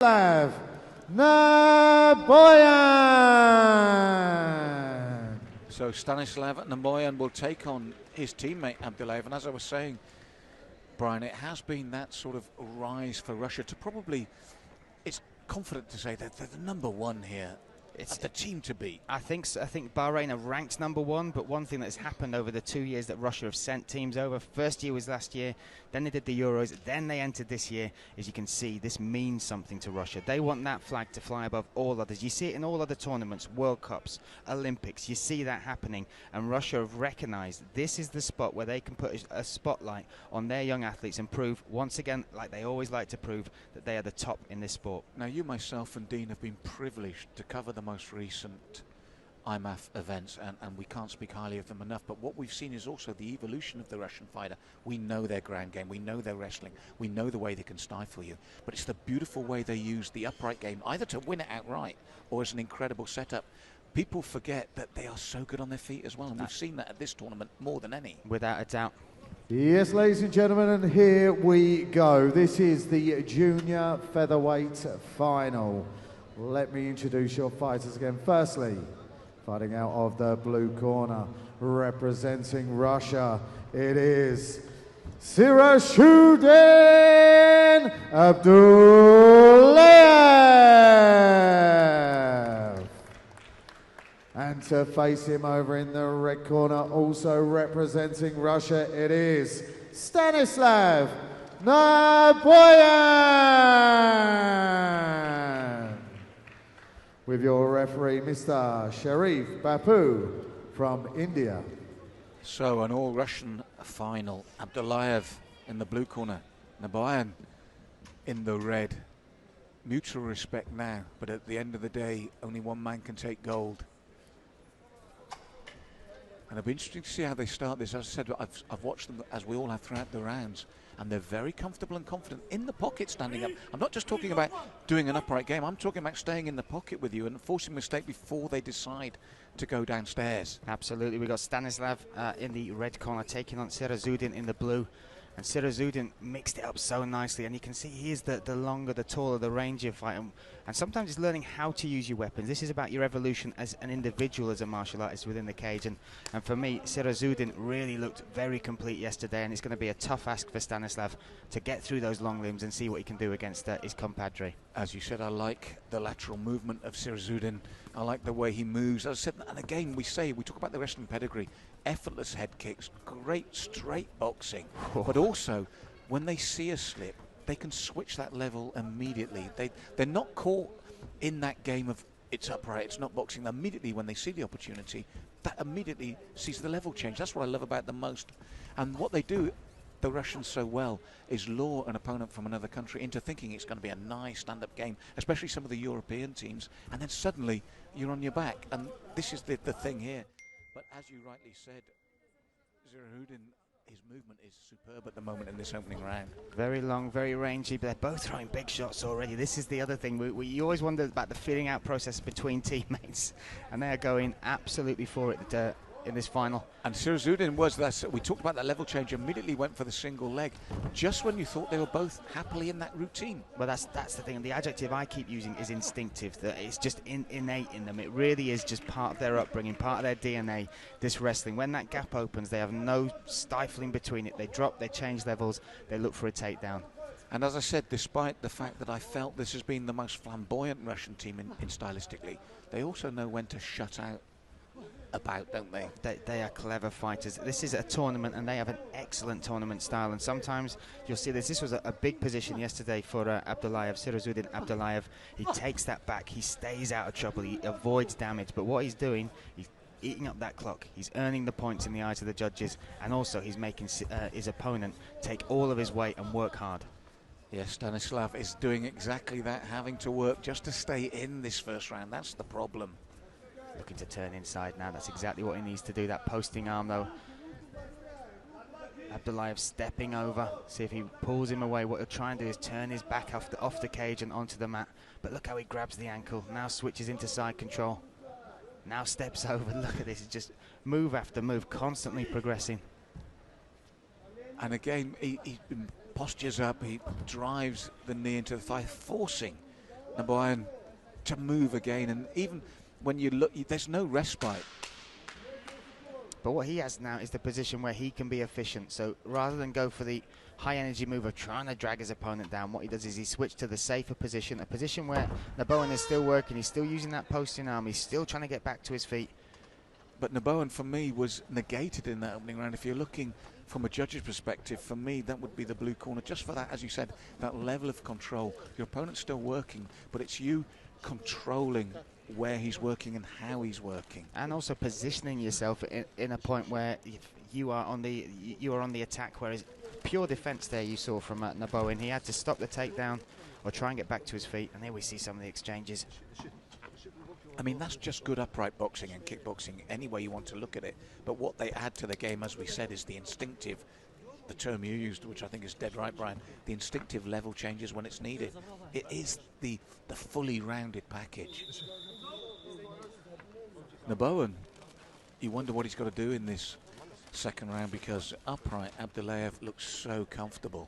Stanislav Naboyan. So Stanislav Naboyan will take on his teammate Abdulayev, and as I was saying, Brian, it has been that sort of rise for Russia to probably, it's confident to say that they're the number one here. It's the team to beat. I think Bahrain are ranked number one, but one thing that's happened over the 2 years that Russia have sent teams over, first year was last year, then they did the Euros, then they entered this year. As you can see, this means something to Russia. They want that flag to fly above all others. You see it in all other tournaments, World Cups, Olympics. You see that happening, and Russia have recognized this is the spot where they can put a spotlight on their young athletes and prove, once again, like they always like to prove, that they are the top in this sport. Now, you, myself, and Dean have been privileged to cover the most recent IMAF events, and we can't speak highly of them enough, but what we've seen is also the evolution of the Russian fighter. We know their ground game, we know their wrestling, we know the way they can stifle you, but it's the beautiful way they use the upright game, either to win it outright or as an incredible setup. People forget that they are so good on their feet as well, and we've seen that at this tournament more than any. Without a doubt. Yes, ladies and gentlemen, and here we go. This is the junior featherweight final. Let me introduce your fighters again. Firstly, fighting out of the blue corner, representing Russia, it is Sirajudin Abdulayev. And to face him over in the red corner, also representing Russia, it is Stanislav Naboyan. With your referee, Mr. Sharif Bapu from India. So an all-Russian final. Abdulayev in the blue corner, Naboyan in the red. Mutual respect now, but at the end of the day, only one man can take gold. And it'll be interesting to see how they start this. As I said, I've watched them, as we all have throughout the rounds, and they're very comfortable and confident in the pocket, standing up. I'm not just talking about doing an upright game, I'm talking about staying in the pocket with you and forcing a mistake before they decide to go downstairs. Absolutely. We've got Stanislav in the red corner taking on Sirajudin in the blue. And Sirajudin mixed it up so nicely, and you can see he is the longer, the taller, the rangier fighter. And sometimes it's learning how to use your weapons. This is about your evolution as an individual, as a martial artist within the cage. And for me, Sirajudin really looked very complete yesterday, and it's going to be a tough ask for Stanislav to get through those long limbs and see what he can do against his compadre. As you said, I like the lateral movement of Sirajudin. I like the way he moves. As I said, and again, we talk about the wrestling pedigree, effortless head kicks, great straight boxing, but also when they see a slip, they can switch that level immediately. They're not caught in that game of it's upright, it's not boxing. Immediately when they see the opportunity, that immediately sees the level change. That's what I love about them most. And what they do, the Russians so well, is lure an opponent from another country into thinking it's going to be a nice stand-up game, especially some of the European teams, and then suddenly you're on your back. And this is the thing here. But as you rightly said, Sirajudin, his movement is superb at the moment in this opening round. Very long, very rangy, but they're both throwing big shots already. This is the other thing. You always wonder about the feeling out process between teammates, and they are going absolutely for it in this final. And Sirajudin we talked about that level change, immediately went for the single leg, just when you thought they were both happily in that routine. Well, that's the thing. The adjective I keep using is instinctive, that it's just innate in them. It really is just part of their upbringing, part of their DNA, this wrestling. When that gap opens, they have no stifling between it. They drop, they change levels, they look for a takedown. And as I said, despite the fact that I felt this has been the most flamboyant Russian team in stylistically, they also know when to shut out don't they? They are clever fighters. This is a tournament, and they have an excellent tournament style, and sometimes you'll see this. This was a big position yesterday for Abdulayev, Sirajudin Abdulayev. He takes that back, he stays out of trouble, he avoids damage, but what he's doing, he's eating up that clock, he's earning the points in the eyes of the judges, and also he's making his opponent take all of his weight and work hard. Yes, Stanislav is doing exactly that, having to work just to stay in this first round. That's the problem. Looking to turn inside now. That's exactly what he needs to do. That posting arm, though. Abdulayev stepping over. See if he pulls him away. What he'll try and do is turn his back off the cage and onto the mat. But look how he grabs the ankle. Now switches into side control. Now steps over. Look at this. It's just move after move, constantly progressing. And again, he postures up. He drives the knee into the thigh, forcing Nabayan to move again, and even when you look, there's no respite. But what he has now is the position where he can be efficient. So rather than go for the high energy move of trying to drag his opponent down, what he does is he switched to the safer position, a position where Nabayan is still working, he's still using that posting arm, he's still trying to get back to his feet. But Nabayan, for me, was negated in that opening round. If you're looking from a judge's perspective, for me, that would be the blue corner. Just for that, as you said, that level of control. Your opponent's still working, but it's you controlling where he's working and how he's working. And also positioning yourself in a point where you are on the attack, whereas pure defense there you saw from Nabayan. He had to stop the takedown or try and get back to his feet, and there we see some of the exchanges. I mean, that's just good upright boxing and kickboxing, any way you want to look at it. But what they add to the game, as we said, is the instinctive, the term you used, which I think is dead right, Brian, the instinctive level changes when it's needed. It is the fully rounded package. Nabayan, you wonder what he's got to do in this second round, because upright Abdulayev looks so comfortable.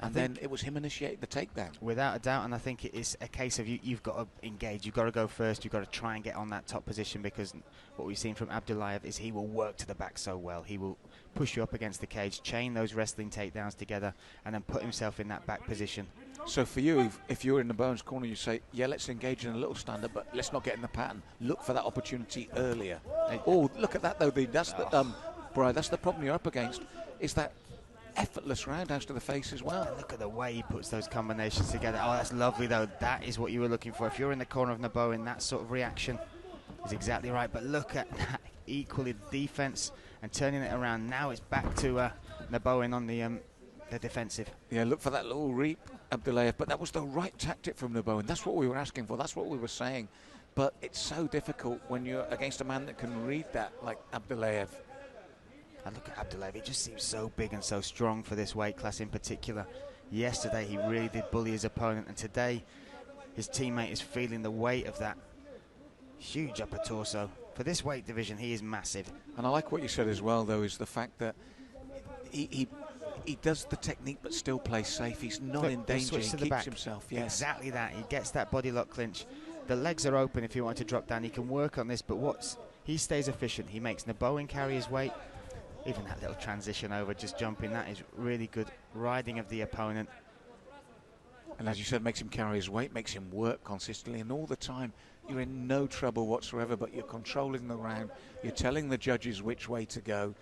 And then it was him initiating the takedown. Without a doubt, and I think it is a case of you've got to engage, you've got to go first, you've got to try and get on that top position, because what we've seen from Abdulayev is he will work to the back so well. He will push you up against the cage, chain those wrestling takedowns together, and then put himself in that back position. So for you, if you're in the Nabayan's corner, you say, yeah, let's engage in a little stand-up, but let's not get in the pattern. Look for that opportunity earlier. Oh, look at that, though. Brian, that's the problem you're up against, is that effortless roundhouse to the face as well. And look at the way he puts those combinations together. Oh, that's lovely, though. That is what you were looking for. If you're in the corner of Nabayan, that sort of reaction is exactly right. But look at that, equally defense and turning it around. Now it's back to Nabayan on the defensive. Yeah, look for that little reap, Abdulayev. But that was the right tactic from Nabayan. That's what we were asking for. That's what we were saying. But it's so difficult when you're against a man that can read that, like Abdulayev. And look at Abdulayev, he just seems so big and so strong for this weight class in particular. Yesterday he really did bully his opponent, and today his teammate is feeling the weight of that huge upper torso. For this weight division, he is massive. And I like what you said as well, though, is the fact that he does the technique but still plays safe. He's not in danger, he keeps himself. Yes. Exactly that, he gets that body lock clinch. The legs are open if you want to drop down. He can work on this, but he stays efficient. He makes Nabayan carry his weight. Even that little transition over, just jumping, that is really good riding of the opponent. And as you said, makes him carry his weight, makes him work consistently, and all the time you're in no trouble whatsoever, but you're controlling the round, you're telling the judges which way to go.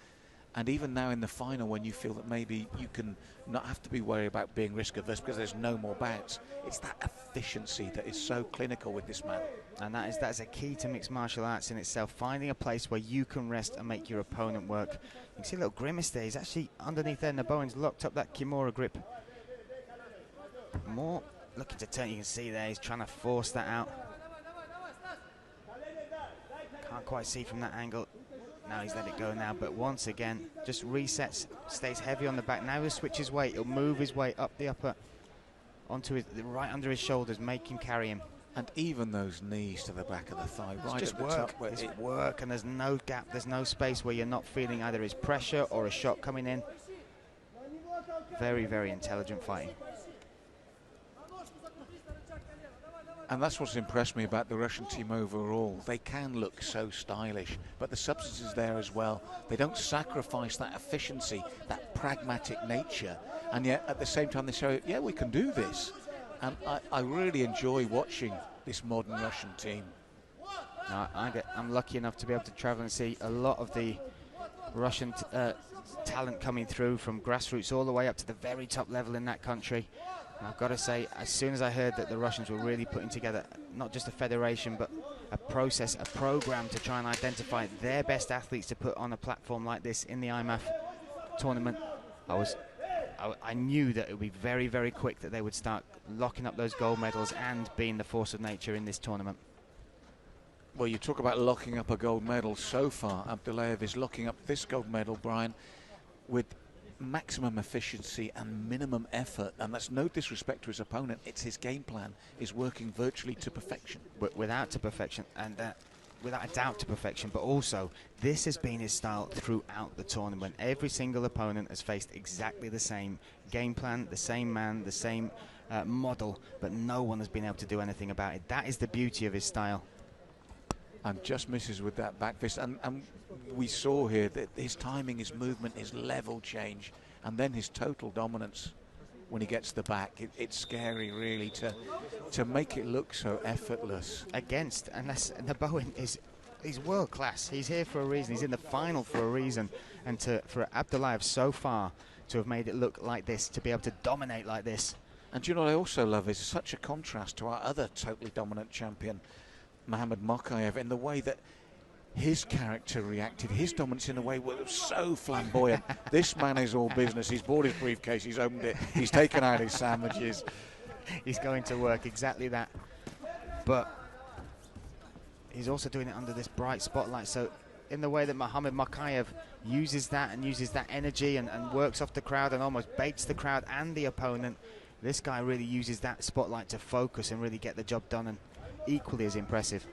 And even now in the final, when you feel that maybe you can not have to be worried about being risk averse because there's no more bouts, it's that efficiency that is so clinical with this man. And that's a key to mixed martial arts in itself, finding a place where you can rest and make your opponent work. You can see a little grimace there. He's actually underneath there. Nabayan's locked up that Kimura grip. More looking to turn. You can see there, he's trying to force that out. Can't quite see from that angle. Now he's let it go now, but once again, just resets, stays heavy on the back. Now he'll switch his weight, he'll move his weight up the upper, onto his, right under his shoulders, make him carry him. And even those knees to the back of the thigh, right at the top. It's work, and there's no gap, there's no space where you're not feeling either his pressure or a shot coming in. Very, very intelligent fighting. And that's what's impressed me about the Russian team overall. They can look so stylish, but the substance is there as well. They don't sacrifice that efficiency, that pragmatic nature, and yet at the same time they show, yeah, we can do this. And I really enjoy watching this modern Russian team. Now, I'm lucky enough to be able to travel and see a lot of the Russian talent coming through from grassroots all the way up to the very top level in that country. And I've got to say, as soon as I heard that the Russians were really putting together not just a federation, but a process, a program to try and identify their best athletes to put on a platform like this in the IMAF tournament, I knew that it would be very, very quick that they would start locking up those gold medals and being the force of nature in this tournament. Well, you talk about locking up a gold medal. So far, Abdulayev is locking up this gold medal, Brian, with maximum efficiency and minimum effort, and that's no disrespect to his opponent. It's his game plan is working virtually to perfection. Without a doubt to perfection, but also this has been his style throughout the tournament. Every single opponent has faced exactly the same game plan, the same man, the same model, but no one has been able to do anything about it. That is the beauty of his style. And just misses with that back fist. And we saw here that his timing, his movement, his level change, and then his total dominance when he gets the back. It's scary, really, to make it look so effortless. Unless Naboin he's world class. He's here for a reason. He's in the final for a reason. And for Abdulayev so far to have made it look like this, to be able to dominate like this. And do you know what I also love is such a contrast to our other totally dominant champion, Mohamed Mokaev, in the way that his character reacted, his dominance in a way was so flamboyant. This man is all business. He's bought his briefcase, he's opened it, he's taken out his sandwiches. He's going to work, exactly that. But he's also doing it under this bright spotlight. So in the way that Mohamed Mokaev uses that energy and works off the crowd and almost baits the crowd and the opponent, this guy really uses that spotlight to focus and really get the job done, and equally as impressive.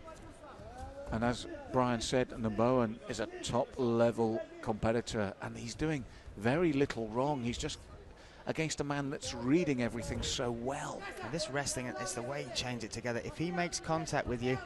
And as Brian said, Naboin is a top-level competitor, and he's doing very little wrong. He's just against a man that's reading everything so well. And this wrestling, it's the way you change it together. If he makes contact with you,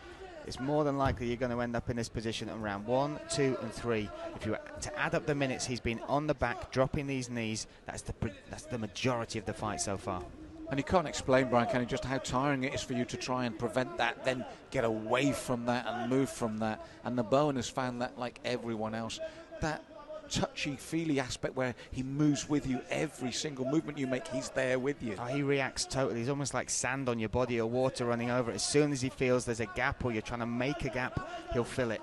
it's more than likely you're going to end up in this position at round 1, 2, and 3. If you were to add up the minutes he's been on the back, dropping these knees, that's the majority of the fight so far. And you can't explain, Brian, can you, just how tiring it is for you to try and prevent that, then get away from that and move from that. And Naboin has found that, like everyone else, that touchy-feely aspect where he moves with you. Every single movement you make, he's there with you. Oh, he reacts totally. He's almost like sand on your body or water running over it. As soon as he feels there's a gap or you're trying to make a gap, he'll fill it.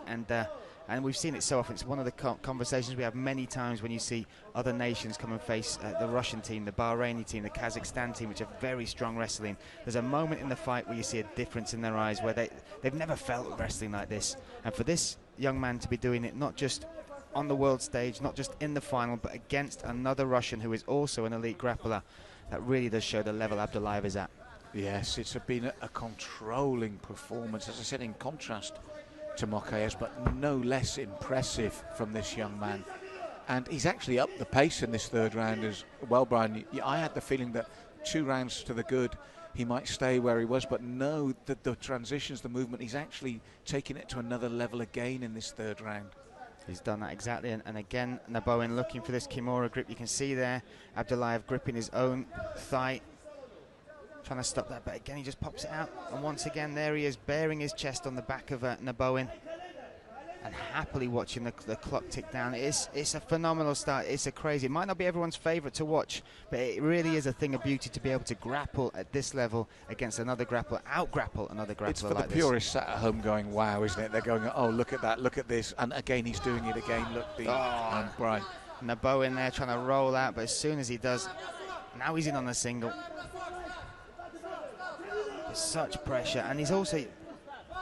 And we've seen it so often. It's one of the conversations we have many times when you see other nations come and face the Russian team, the Bahraini team, the Kazakhstan team, which are very strong wrestling. There's a moment in the fight where you see a difference in their eyes, where they've never felt wrestling like this. And for this young man to be doing it, not just on the world stage, not just in the final, but against another Russian who is also an elite grappler, that really does show the level Abdulayev is at. Yes, it's been a controlling performance, as I said, in contrast to Mokaev, but no less impressive from this young man. And he's actually upped the pace in this third round as well, Brian. I had the feeling that 2 rounds to the good, he might stay where he was, but no, the transitions, the movement, he's actually taking it to another level again in this third round. He's done that exactly, and again, Naboin looking for this Kimura grip. You can see there, Abdulayev gripping his own thigh, trying to stop that, but again he just pops it out, and once again there he is, bearing his chest on the back of Naboin, and happily watching the clock tick down. It's a phenomenal start. It's a crazy, it might not be everyone's favourite to watch, but it really is a thing of beauty to be able to grapple at this level against another grappler, out-grapple another grappler. It's for like the purists sat at home going, wow, isn't it? They're going, oh, look at that, look at this, and again he's doing it again. Look, Brian. Naboin there trying to roll out, but as soon as he does, now he's in on the single. Such pressure, and he's also,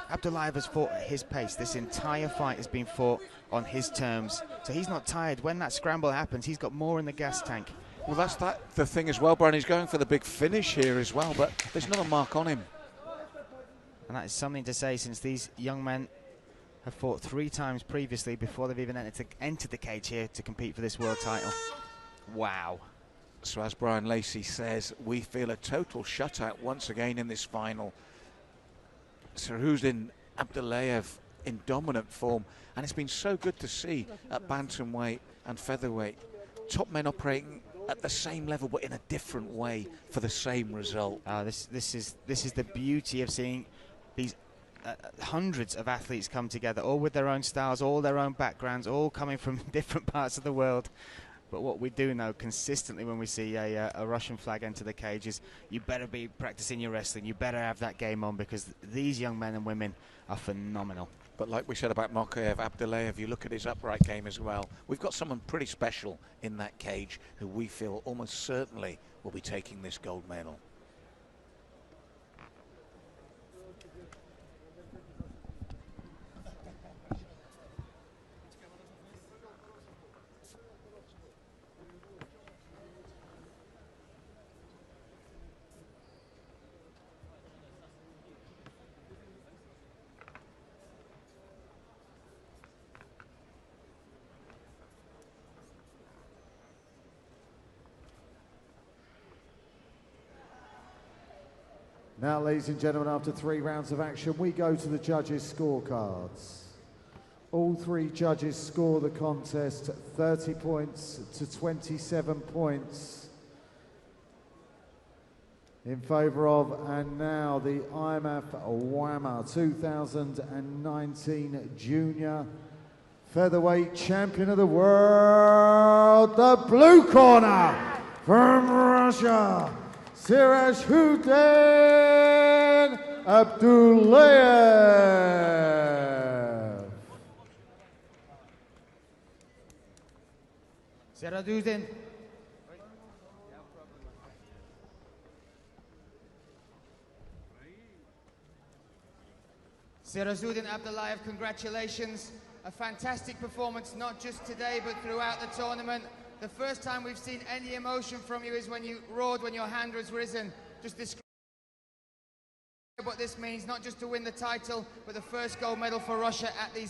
Abdulayev has fought at his pace. This entire fight has been fought on his terms, so he's not tired. When that scramble happens, he's got more in the gas tank. Well, that's the thing as well, Brian. He's going for the big finish here as well, but there's not a mark on him. And that is something to say, since these young men have fought 3 times previously before they've even entered the cage here to compete for this world title. Wow. So as Brian Lacey says, we feel a total shutout once again in this final. Sirajudin Abdulayev in dominant form, and it's been so good to see at bantamweight and featherweight top men operating at the same level but in a different way for the same result. This is the beauty of seeing these hundreds of athletes come together, all with their own styles, all their own backgrounds, all coming from different parts of the world. But what we do know consistently when we see a Russian flag enter the cage is you better be practicing your wrestling, you better have that game on, because these young men and women are phenomenal. But like we said about Mokaev, Abdulayev, you look at his upright game as well. We've got someone pretty special in that cage who we feel almost certainly will be taking this gold medal. Now, ladies and gentlemen, after 3 rounds of action, we go to the judges' scorecards. All 3 judges score the contest 30 points to 27 points in favour of, and now the IMF WAMA 2019 Junior Featherweight Champion of the World, the blue corner from Russia, Sirajudin Abdulаев. Сиражудин. Sirajudin Abdulаев, congratulations. A fantastic performance, not just today, but throughout the tournament. The first time we've seen any emotion from you is when you roared when your hand was risen. Just describe what this means, not just to win the title, but the first gold medal for Russia at these